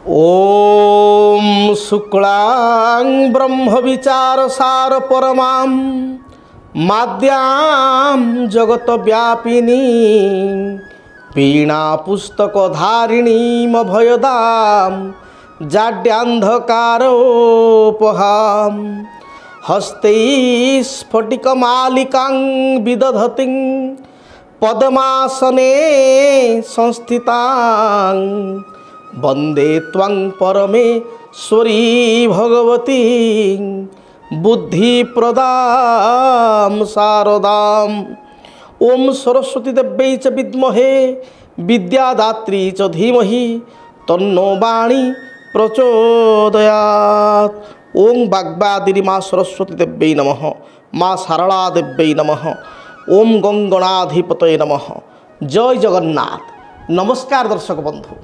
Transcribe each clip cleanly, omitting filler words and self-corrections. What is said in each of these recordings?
ओम शुक्लां ब्रह्म विचार सार परमां माद्यां जगत व्यापिनी वीणा पुस्तक धारिणीम भयदां जाड्यान्धकारोपहां हस्तै स्फटिकमालिकां विदधतीं पद्मासने संस्थितां वंदे त्वं परमेश्वरी भगवती बुद्धिप्रदां शारदां। ओम सरस्वती देव्यै च विद्महे विद्यादात्री च धीमहि तन्नो वाणी प्रचोदयात्। ओम वाग्वादिनी माँ सरस्वती देव्यै नमः, माँ सारला देव्यै नमः, ओम गंगणाधिपतये नमः। जय जगन्नाथ। नमस्कार दर्शक बंधु,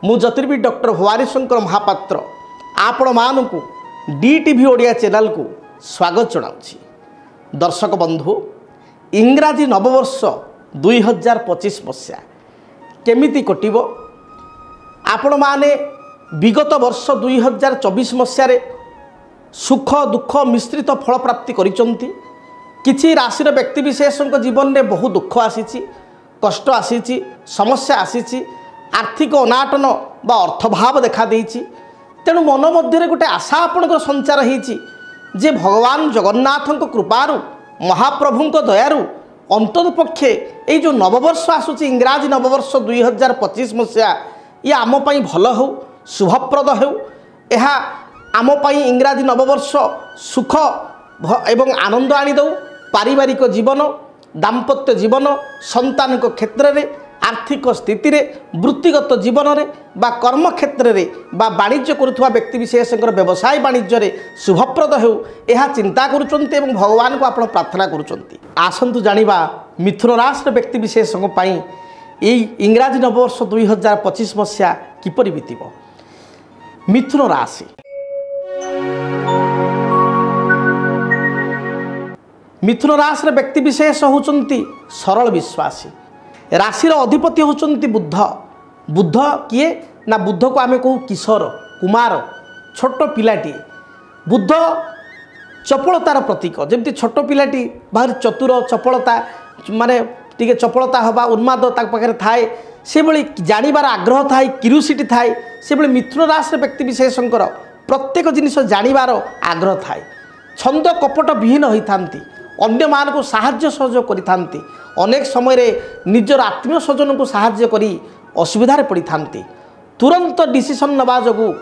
मु ज्योतिर्विद डॉक्टर भवानी शंकर महापात्र आपण मानकु DTV ओडिया चैनल को स्वागत जनाउछि। दर्शक बंधु, इंग्राजी नववर्ष 2025 मसीहा केमिति कटिब, आपण माने विगत वर्ष 2024 मसीह सुख दुख मिश्रित फल प्राप्ति करिसंती। किछि राशि व्यक्ति विशेषक जीवन में बहु दुख आसीछि, कष्ट आसीछि, समस्या आसीछि, आर्थिक अनाटन बा अर्थभाव देखा देइछि। तेणु मन मध्य गोटे आशा आपणकर संचार होइछि जे भगवान जगन्नाथक कृपारु महाप्रभुंक दयारु अंततपक्षे ये जो नववर्ष आसुची इंग्राजी नववर्ष 2025 मसीहा ये आम पाई भल हो, शुभप्रद हो। यह आम पाई इंग्राजी नववर्ष सुख एवं आनंद आनी दौ। पारिवारिक जीवन, दाम्पत्य जीवन, संतान क्षेत्र में, आर्थिक स्थिति रे, वृत्तिगत जीवन रे बा कर्म क्षेत्र रे बा वाणिज्य करुवा व्यक्ति विशेषकर व्यवसाय वाणिज्य रे शुभप्रद हो, यह चिंता करुचंती एवं भगवान को आपण प्रार्थना करुचंती। आसंतु जानिबा मिथुन राशि व्यक्ति विशेषक पई एई इंग्राजी नववर्ष 2025 मसीहा किपरि बीतिबो। मिथुन राशि मिथुन राशि व्यक्ति विशेष होचंती सरल विश्वासी। राशिर अधिपति होचंती बुध। बुध किए ना, बुध को आमे कहू किशोर कुमार, छोट पिलाटी। बुध चपलतार प्रतीक। जमती छोट पिलाटी भारी चतुर, चपलता माने टिके चपलता हवा, उन्माद ता पाखे थाए, से भली जानिबार आग्रह थाए, क्यूरियोसिटी थाए। से भली मिथुन राशि व्यक्ति विशेषकर प्रत्येक जिनिस जानिबार आग्रह थाए। छंद कपट विहीन होइथांती, अन्य मान को साहाय्य सहयोग करिथांती। अनेक समय रे निजर आत्मीय स्वजन को साहाय्य करी असुविधार पड़ी थांती। तुरंत डिसीजन नवा जोगु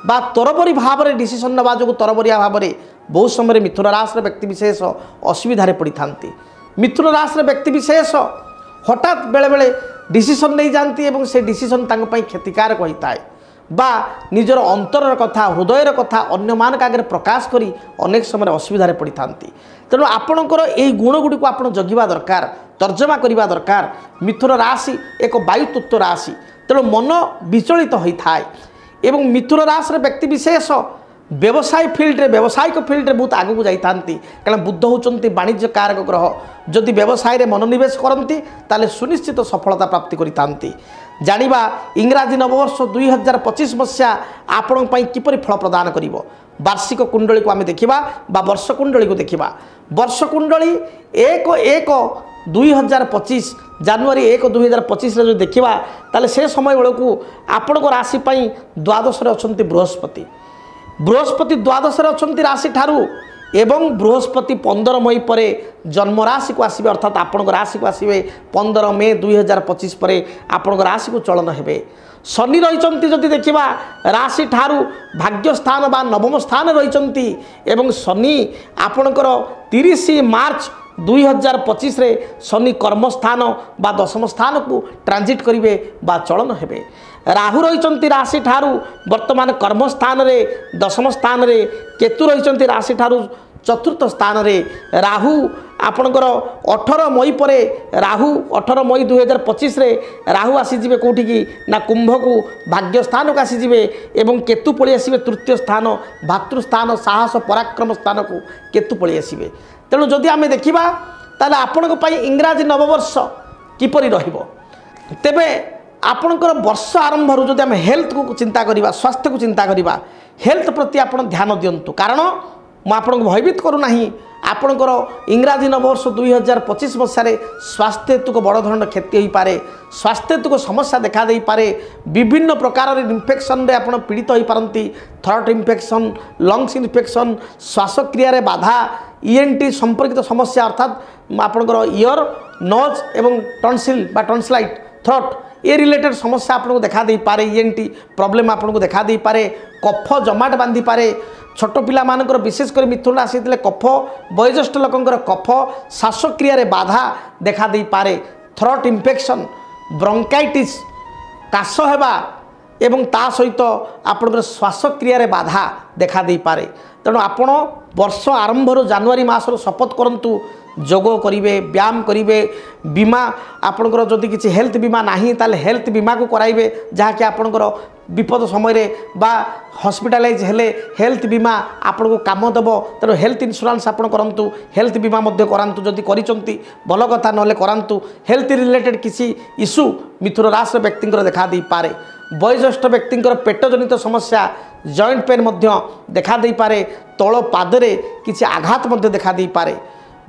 बा तरबरी भाव में डिसीजन नवा जोगु तरबरिया भाव में बहुत समय मिथुन राशि व्यक्ति विशेष असुविधार पड़ी थांती। मिथुन राशि व्यक्ति विशेष हठात बेले बेले डिसीजन नहीं जाती एवं से डिसीजन तांको पई क्षतिकारक होता है बा निजर अंतर कथा, हृदयर कथा अन्य मान आगे प्रकाश करी अनेक समय असुविधार पड़ी थांती। तेणु आपणकर यही गुण गुड़ी को आप जगिबा दरकार, तर्जमा करने दरकार। मिथुन राशि एक वायु तत्व राशि, तेणु मन विचलित होता है एवं मिथुन राशि व्यक्ति विशेष व्यवसाय फील्ड व्यावसायिक फील्ड रे बहुत आगू जाता। कारण बुध होचंती वाणिज्य कारक ग्रह। जदि व्यवसाय रे मनोनिवेश करती ताले सुनिश्चित सफलता प्राप्ति करितांती। जानिबा इंग्राजी नववर्ष 2025 मसीहा आपण पई किपरि फल प्रदान करिवो। वार्षिक कुंडली को आमे देखिबा बा वर्ष कुंडली को देखिबा। वर्ष कुंडली 1/1/2025 जनवरी 1/2025 रे जो देखिबा ताले से समय बेलू आपण को राशि पई द्वादश रे अछंती बृहस्पति। बृहस्पति द्वादश रे अछंती राशि ठारू एवं बृहस्पति 15 मई पर जन्म राशि को आसबे, अर्थात आपण राशि को आसबे 15 मई 2025 पर आपण राशि को चलन हेबे। शनि रही जदि देखा राशि ठारू भाग्य स्थान बा नवम स्थान रही एवं शनि आपणकर 30 मार्च 2025 रे शनि कर्मस्थान बा दशम स्थान को ट्रांजिट करेंगे बा चलन हेबे। राहु रही राशि ठारू वर्तमान कर्मस्थान रे दशम स्थान रे, केतु रही राशि ठारू चतुर्थ स्थान रे। राहु आपणकर 18 मई पर राहु 18 मई 2025 रे राहु आसीजे कौटी की ना कुंभ को भाग्य स्थान को आसीजे एवं केतु पलि आसबे तृतीय स्थान भातृस्थान साहस पराक्रम स्थान को केतु पलि आसबे। तेणु जदि आम देखा ताले आपण इंग्राजी नववर्ष किपरि रहिबो तेबे आपणकर वर्ष आरंभ जदि आम हेल्थ को चिंता करवा स्वास्थ्य को चिंता करवा हेल्थ प्रति आप ध्यान दिंतु कारण मुझे भयभीत करूना आपणकर इंग्राजी नववर्ष 2025 मसीह स्वास्थ्य हेतुक बड़ धरण क्षति हो पारे स्वास्थ्य हेतुक समस्या देखा दे पारे विभिन्न प्रकार इन्फेक्शन रे आपण पीड़ित हो पारती थ्रोट इन्फेक्शन लंग्स इन्फेक्शन श्वासक्रिय बाधा ईएनटी संपर्कित समस्या अर्थात आपणकर ईयर नोज एवं टॉन्सिल बा टॉन्सिलाइट थ्रोट ए रिलेटेड समस्या आपको देखा दे पारे ईएनटी प्रॉब्लम आपको देखा दे पारे कफ जमाट बांधी पारे छोट पिला मानकर विशेषकर मिथुन राशि कफ वयोज्येष्ठ लोकंकर कफ श्वासक्रिय बाधा देखा दे पारे थ्रोट इन्फेक्शन ब्रोंकाइटिस काश हेबा एवं ता सहित आपणकर श्वासक्रिय बाधा देखा दे पारे तेणु आपण वर्ष आरंभ जनवरी मासर शपथ करंतु जोग करेंगे व्यायाम करेंगे बीमा आपणकर जदि किसी हेल्थ बीमा नहीं ताले हेल्थ बीमा को कराइबे जहाँकि आपणकर विपद समय बा हॉस्पिटलाइज हेले हेल्थ बीमा आपन को काम देव तेणु हेल्थ इंश्योरेंस आपन करंतु हेल्थ बीमा मध्य करांतु जदि करिसंती भल कथा नले करांतु हेल्थ रिलेटेड किसी इश्यू मिथुन राशि व्यक्तिंकर देखा दे पारे वयोज्येष्ठ व्यक्तिंकर पेट जनित समस्या जॉइंट पेन मध्य देखा दे पारे तल पादरे किसी आघात मध्य देखा दे पारे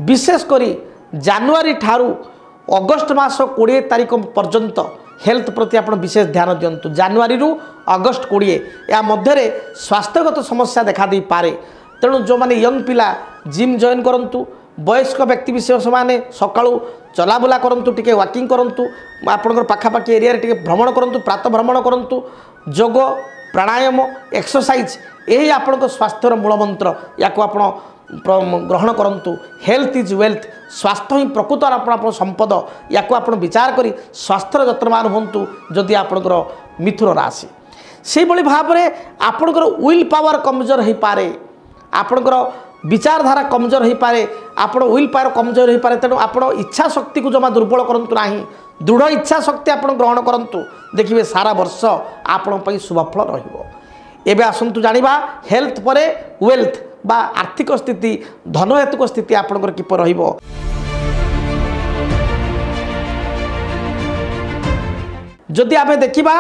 विशेषकर जनवरी ठारू अगस्ट मास 20 तारीख पर्यंत हेल्थ प्रति आप विशेष ध्यान दिंतु जनवरी रु अगस्ट 20 या मध्य स्वास्थ्यगत समस्या देखा दे पारे तेणु जो मैंने यंग पिला जिम जॉइन करंतु वयस्क व्यक्ति विशेष मैंने सकाळू चलाबुला करंतु टिके वॉकिंग करंतु आपनकर पाखापाखि एरिया टिके भ्रमण करंतु प्रातः भ्रमण करंतु जोग प्राणायाम एक्सरसाइज यही आपन स्वास्थ्यर मूलमंत्र या ग्रहण करंतु हेल्थ इज वेल्थ स्वास्थ्य ही प्रकृत आप संपद या विचार करी स्वास्थ्यर जत्नवान हूँ जदि आपणकर मिथुन राशि से भाव में आपणकर विल पावर कमजोर हो पारे आपणकर विचारधारा कमजोर हो पारे आपण विल पावर कमजोर हो पारे तेणु आप इच्छा शक्ति को जमा दुर्बल करूँ ना दृढ़ इच्छा शक्ति आप ग्रहण करूँ देखिए सारा वर्ष आपण शुभफल रही आसतु जाना हेल्थ पर वेल्थ बा आर्थिक स्थिति धन हेतुक स्थिति आपणकर किपर रहिबो जदि आमे देखिबा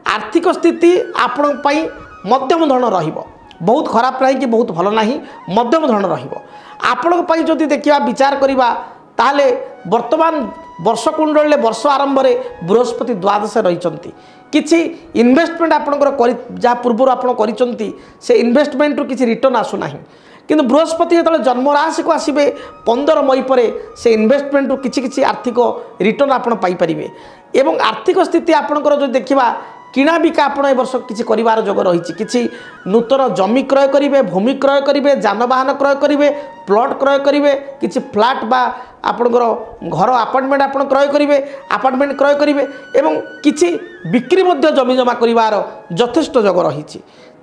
आर्थिक स्थिति आपण पई मध्यम धरण रहिबो बहुत खराब नहीं कि बहुत भल नहीं मध्यम धरण रहिबो आपण पई जदि देखिबा विचार करिबा ताले वर्तमान वर्ष कुंडल वर्ष आरंभ में बृहस्पति द्वादश रही किसी इन्वेस्टमेंट आपंकर जहाँ पूर्व आप से इन्वेस्टमेंट किसी रिटर्न आसुना किंतु बृहस्पति जो जन्म राशि को आसबे 15 मई पर से इन्वेस्टमेंट किसी आर्थिक रिटर्न आप पाइपर एवं आर्थिक स्थिति आपंकर जो देखा किणा बिका आप वर्ष किसी कर जोग रही किसी नूतन जमी क्रय करेंगे भूमि क्रय करेंगे जानवाहन क्रय करेंगे प्लट क्रय करेंगे किसी फ्लाट बा आपणकर घर आपार्टमेंट आप क्रय करेंगे आपार्टमेंट क्रय करेंगे एवं किसी बिक्री जमी जमा कर यथेष्ट जोग रही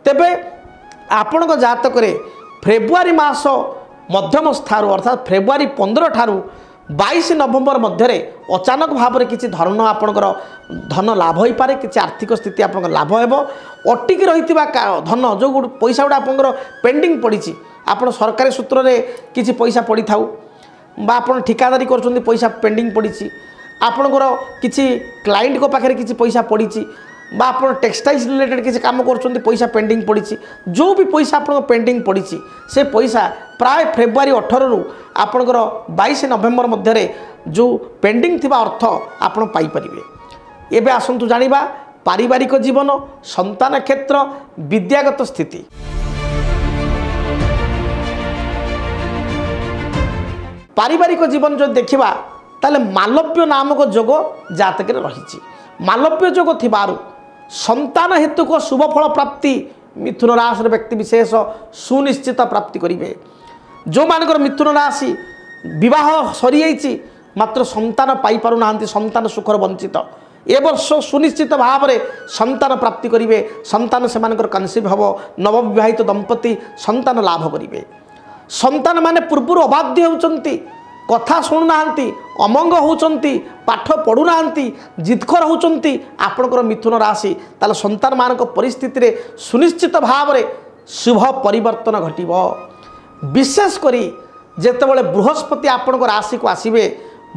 तेबे आपण जातक फेब्रुआरी मास मध्यम स्थारु अर्थात फेब्रुआरी 15 ठारू 22 नवेम्बर मध्य अचानक भाव में किसी धन आपणकर धन लाभ हो पारे किसी आर्थिक स्थिति आप लाभ हो अटिक रही धन जो पैसा गुड़ा आपंकर पेंडिंग पड़ी आप सरकारी सूत्र में किसी पैसा पड़ी था आप ठिकादारी कर पैसा पेंडिंग पड़ी आपणकर किसी क्लाइंट को पाखे किसी पैसा पड़ी बा आप टेक्सटाइल्स रिलेटेड किसी काम कर पैसा पेंडिंग पड़ी जो भी पैसा आप पेंडिंग पड़ी से पैसा प्राय फेब्रुआरी 18 रु आपणकर 22 नवेम्बर मध्य जो पेंडिंग थिबा अर्थ आप पाइपर एवं आसतु जाना पारिवारिक जीवन संतान क्षेत्र विद्यागत स्थिति पारिवारिक जीवन जो देखा ताले मालव्य नामक जोग जातक रही मालव्य जोग थिबारु संतान हेतु को शुभफल प्राप्ति मिथुन राशि व्यक्ति विशेष सुनिश्चित प्राप्ति करेंगे जो मानकर मिथुन राशि विवाह सरी जाइए मात्र संतान पाई पारु नाहांती संतान सुखर वंचित ए वर्ष सुनिश्चित भाव में संतान प्राप्ति करेंगे संतान से कनसिव हम नवविवाहित दंपति संतान लाभ करेंगे संतान माने पूर्व अबाध्य होती कथा शुणुना अमंग होती पाठ पढ़ुना जिदखर होती आपणकर मिथुन राशि ताल संतान मान परिस्थिति रे सुनिश्चित भाव में शुभ परिवर्तन घटिब विशेषकर जेतेबेले बृहस्पति आपण राशि को आसबे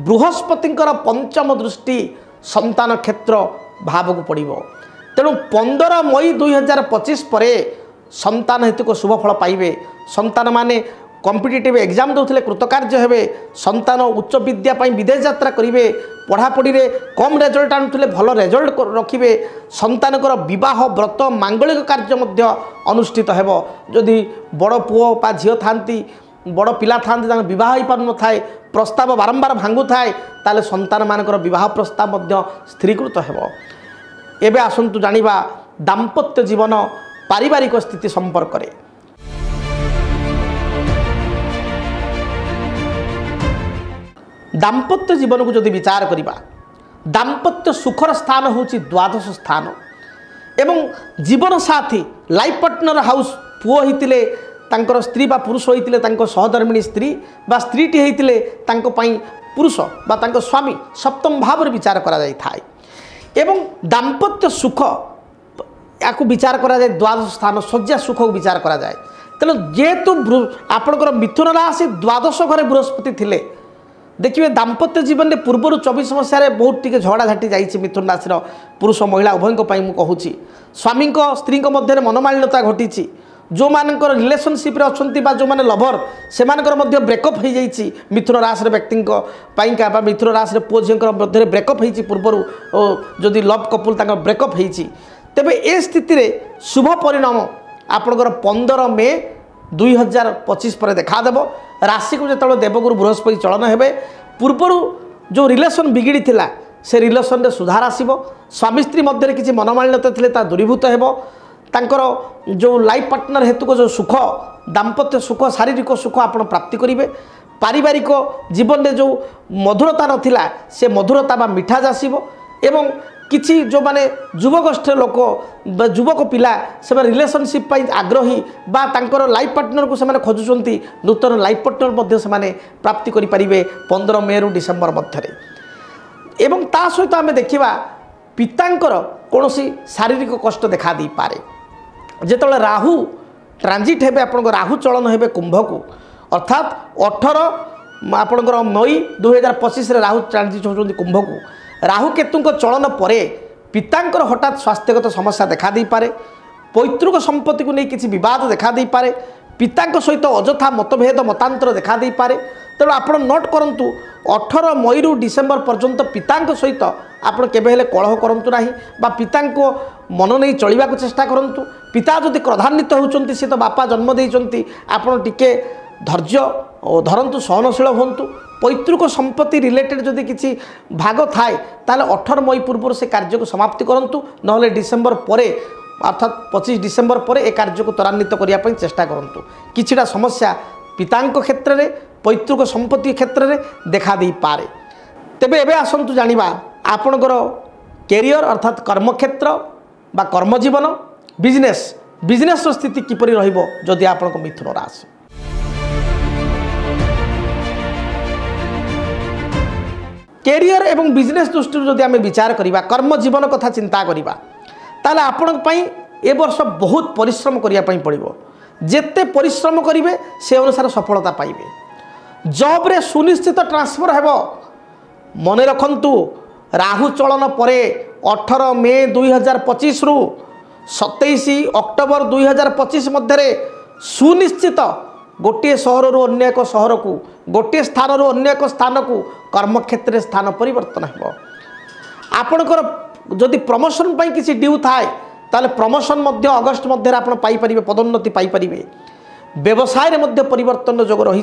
बृहस्पति पंचम दृष्टि संतान क्षेत्र भाव को पड़ो। तेणु 15 मई 2025 पर संतान हेतु को शुभ फल पाइबे। संतान माने कॉम्पिटिटिव एग्जाम दौले कृतकार्य हेबे। संतान उच्च विद्या विदेश यात्रा करेंगे। पढ़ापढ़ी रे कम रेजल्ट आणुले भल रेजल्ट रखिए। संतानकर विवाह व्रत मांगलिक कार्य मध्य अनुष्ठित हेब। जदि बड़ पुओ बा झील थांती बड़ पिला थांती विवाह हो पार न थाए प्रस्ताव बारंबार भांगु थाए ताले संतान मानकर विवाह प्रस्ताव मध्य स्थिरीकृत हेब। एबे आसंतु जानिबा दाम्पत्य जीवन पारिवारिक स्थिति संपर्क रे। दाम्पत्य जीवन को जदि विचार करिबा दाम्पत्य सुखर स्थान होची द्वादश स्थान एवं जीवन साथी लाइफ पार्टनर हाउस पुओ होइतिले तांकर स्त्री बा पुरुष होइतिले तांको सहधर्मिणी स्त्री बा स्त्रीटी होइतिले तांको पई पुरुष बा तांको स्वामी सप्तम भाव रे विचार करा जाय थाए। एवं दाम्पत्य सुख या विचार करा जाए द्वादश स्थान शज्या सुख को विचार करा जाए। तेणु जेहेतु आपणकर मिथुन राशि द्वादश घरे बृहस्पति थिले देखिए दाम्पत्य जीवन में पूर्व 24 मसीह बहुत टी झगड़ा झाटी जाइए मिथुन राशि पुरुष महिला उभय मुझे स्वामी स्त्री मध्य मनमालिन्यता घटी जो मानकर रिलेशनशिप अच्छा जो मैंने लभर से ब्रेकअप हो जाइए मिथुन राशि व्यक्ति पाइका मिथुन राशि पुओ झी मध्य ब्रेकअप हो पूर्वर जदि लव कपुल ब्रेकअप हो तेबे ए स्थिति रे शुभ परिणाम आपणकर 15 मई 2025 पर देखादेव। राशि को जो देवगुरु बृहस्पति चलन हेबे पूर्वर जो रिलेशन बिगिड़ी थिला से रिलेशन रे सुधार आसीबो। स्वामी स्त्री मध्य किसी मनमालिन्यता थिले ता दूरीभूत हेबो। तांकर जो लाइफ पार्टनर हेतु को जो सुख दाम्पत्य सुख शारीरिक सुख आपण प्राप्ति करिवे। पारिवारिक जीवन में जो मधुरता नथिला से मधुरता बा मिठास आसीबो। एवं किछि जो माने युवगोष्ठी लोक युवक पिला से रिलेशनशिप आग्रही बा तांकर लाइफ पार्टनर को से खोजुचंती नूतन लाइफ पार्टनर मध्य से प्राप्ति करि परिबे 15 मई रु डिसेम्बर मध्य। एवं ता सहित आम देखा पितांकर कौनसी शारीरिक कष्ट देखा दी पारे। जेतले राहु ट्रांजिट हेबे आपन राहु चलन हेबे कुंभ को अर्थात 18 आपनकर मई 2025 रे राहु ट्रांजिट होचंती कुंभ को। राहु केतु चलन पर पितांकर हठात स्वास्थ्यगत समस्या देखा दी पारे। पैतृक संपत्ति को नहीं किसी बद देखा दी पारे। पिता सहित अजथा मतभेद मतांतर देखा दी पारे। तेणु आप नोट करूँ 18 मई रु डिसेम्बर पर्यंत पिता सहित आप केबे कलह करूँ ना बा पिता मन नहीं चलने को चेष्टा करूँ। पिता जदि क्रोधान्वित होती सी तो बापा जन्म देते आपड़ टिके धैर्य धरतु सहनशील हूँ। पैतृक संपत्ति रिलेटेड जदि किसी भाग थाए ताले 18 मई पूर्व से कार्य को समाप्ति करूँ ना डिसेम्बर पर अर्थात 25 डिसेम्बर पर ए कार्य को त्वरान्वित करने चेष्टा करूँ। किछिटा समस्या पिता क्षेत्र में पैतृक संपत्ति क्षेत्र में देखा दे पारे। तेबे एबे आसंतु जानिबा आपणकर कैरियर अर्थात कर्मक्षेत्र बा कर्मजीवन बिजनेस स्थिति किपरि रहिबो जदि आपणक मिथुन राशि। कैरियर एवं बिजनेस दृष्टि जदि आम विचार करवा कर्मजीवन कथा चिंता करवा ताले आपण ए वर्ष बहुत परिश्रम करने पड़ो। जेते परिश्रम करेंगे से अनुसार सफलता पाइबे। जॉब रे सुनिश्चित ट्रांसफर हेबो। मन रखंतु राहु चलन पर 18 मई 2025 रु 27 अक्टोबर 2025 मध्य सुनिश्चित गोटे सहर रु अन्य एक सहर को गोटे स्थान रु अन्य एक स्थान को कर्मक्षेत्र स्थान परिवर्तन हेबो। आपणकर जदि प्रमोशन पाई किसी ड्यू थाए ताले प्रमोशन मध्य अगस्ट मध्य आप पाइपर पदोन्नति पाइपर। व्यवसाय रे मध्य परिवर्तन जोग रही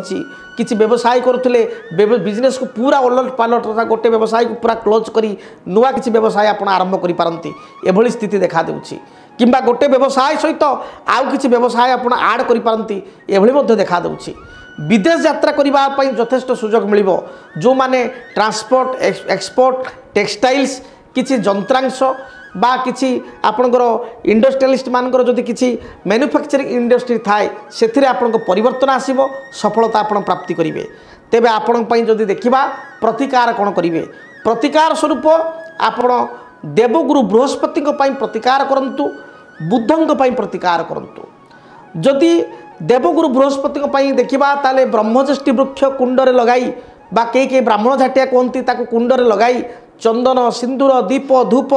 किसी व्यवसाय करुले बिजनेस को पूरा ओलट पालट गोटे व्यवसाय को पूरा क्लोज करी नुआ किसी व्यवसाय आप आरंभ करिपारंती एभली स्थिति देखा देउछि। किंबा गोटे व्यवसाय सहित आउ किसी व्यवसाय आप आड करिपारंती एभली मध्य देखा देउछि। विदेश यात्रा करने यथेष्ट सुजोग मिलिबो। जो माने ट्रांसपोर्ट एक्सपोर्ट टेक्सटाइल्स किसी जंत्रांश बा किसी आपणकर इंडस्ट्रियलिस्ट मानकर जदि किसी मैन्युफैक्चरिंग इंडस्ट्री थाए से आपको परिवर्तन आसीबो सफलता आप प्राप्ति करेंगे। तेबे आपण जदि देखा प्रतिकार कौन करेंगे प्रतिकार स्वरूप आपण देवगुरु बृहस्पति प्रतिकार करंतु बुद्धों प्रतिकार करंतु। जदि देवगुरु बृहस्पति देखा ताले ब्रह्मज्येष्ठी वृक्ष कुंडरे लगाई बा कई ब्राह्मण झाटिया कहती कुंडरे लगाई चंदन सिंदूर दीप धूप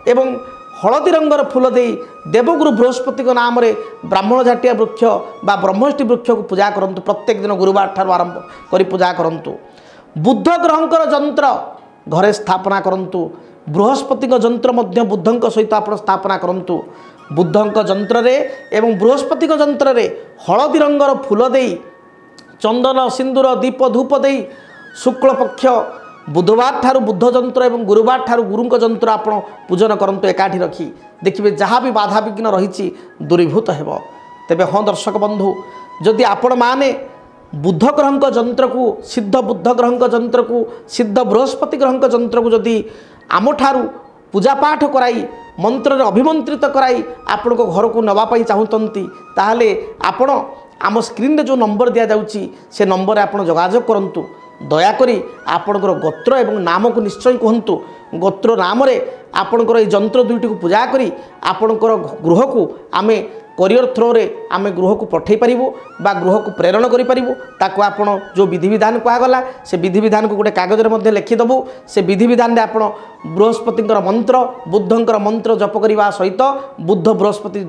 एवं हलदी रंगर फूल दे देवगुरु बृहस्पति नाम रे ब्राह्मण झाटिया वृक्ष बा ब्रह्मष्टि वृक्ष को पूजा करंतु। प्रत्येक दिन गुरुवार ठार आरंभ करी पूजा करंतु। बुद्ध ग्रहंकर जंत्र घरे स्थापना करंतु। बृहस्पति जंत्र मध्य बुद्धंक सहित आप स्थापना करंतु। बुद्धंक जंत्र रे एवं बृहस्पति जंत्र रे हलदी रंगर फूल दे चंदन सिंदूर दीप धूप दे शुक्ल पक्ष बुधवार ठारू बुद्ध जंत्र एवं गुरुवार ठारू गुरुंक जंत्र आप पूजन करंतु। एकाठी रखी देखिए जहाँ भी बाधा विघ्न रही दूरीभूत हेब। तेबे हाँ दर्शक बंधु, जदि आपण माने बुद्ध ग्रहंक जंत्र को सिद्ध बुद्ध ग्रहंक जंत्र को सिद्ध बृहस्पति ग्रहंक जंत्र को जदि आम ठारू पूजा पाठ कराई मंत्र अभिमंत्रित कराई आपण को घर को नवापाई चाहूँगी ताहले आपण आम स्क्रीन रे जो नंबर दिया जाउची से नंबर आपण जोगाजोग करंतु। दयाकोरी आपणकर गोत्र एवं नाम को निश्चय कहतु। गोत्र नाम रे आपणकर ए जंत्र दुईटी को पूजा करी आपणकर गृह को आमे कोरियर थ्रो रे आमे गृह को पठै पारिबो बा गृह को प्रेरण करि पारिबो। ताको आपण जो विधि विधान कहगला से विधि विधान को गोटे कागज रे मध्ये लिखि दबो। से विधि विधान रे आपण बृहस्पतिंकर मंत्र बुद्धंकर मंत्र जप करिवा सहित बुद्ध बृहस्पति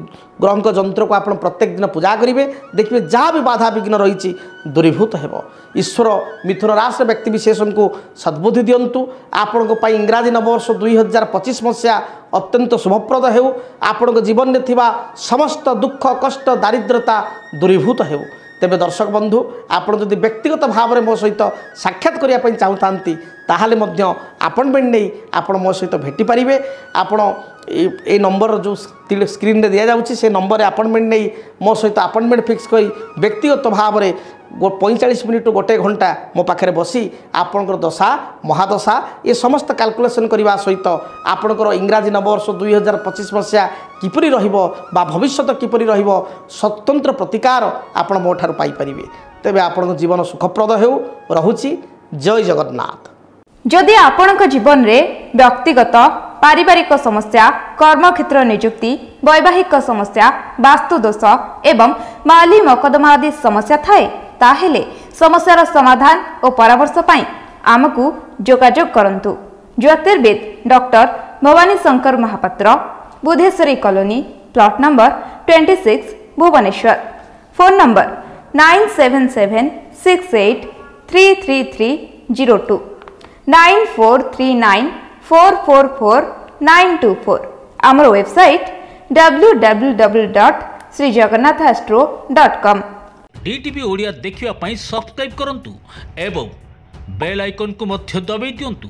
ग्रहंक जंत्र को आपण प्रत्येक दिन पूजा करिवे। देखिए जहाँ भी बाधा विघ्न रही दूरीभूत हेब। ईश्वर मिथुन राशि व्यक्ति विशेष को सद्बुद्धि दिंतु। आपण इंग्राजी नववर्ष 2025 मसीहा अत्यंत शुभप्रद हेउ। आपण जीवन में थिबा समस्त दुख कष्ट दारिद्रता दूरीभूत हेउ। तेबे दर्शक बंधु, आपण जदि व्यक्तिगत भाव में मो सहित साक्षात करने चाहूँगी ताहले मध्य अपॉइंटमेंट नहीं आपण मो सहित भेटी पारिबे। आपण ए नंबर जो स्क्रीन रे दिया जाउची से नंबर अपॉइंटमेंट नहीं मो सहित अपॉइंटमेंट फिक्स करी व्यक्तिगत भाव में 45 मिनिट टू गोटे घंटा मो पाखे बसी आपणकर दशा महादशा ये समस्त कैलकुलेशन करने सहित आपणकर इंग्राजी नववर्ष 2025 मसीहा किपरि रहिबो बा भविष्यत किपरि रहिबो स्वतंत्र प्रतिकार आपण मो ठार पाई परिबे। तेबे आपणक जीवन सुखप्रद हेउ। रहुची जय जगन्नाथ। जदि आपणक जीवन रे व्यक्तिगत पारिवारिक समस्या कर्मक्षेत्र नियुक्ति वैवाहिक समस्या वास्तु दोष एवं माली मकदमा आदि समस्या थाए ताहेले समस्यार समाधान और परामर्श पाई आमकु जोगाजोग करंतु। ज्योतिर्वेद doctor Bhabani Shankar Mahapatra, Budheswari colony, plot number 26, Bhubaneswar. Phone number 9776833302 9439444924। आमर वेबसाइट www.srijagannathastro.com। डीटीवी ओडिया देखिवा पई सब्सक्राइब करंतु एवं बेल आइकन को मध्य दबाई दियंतु।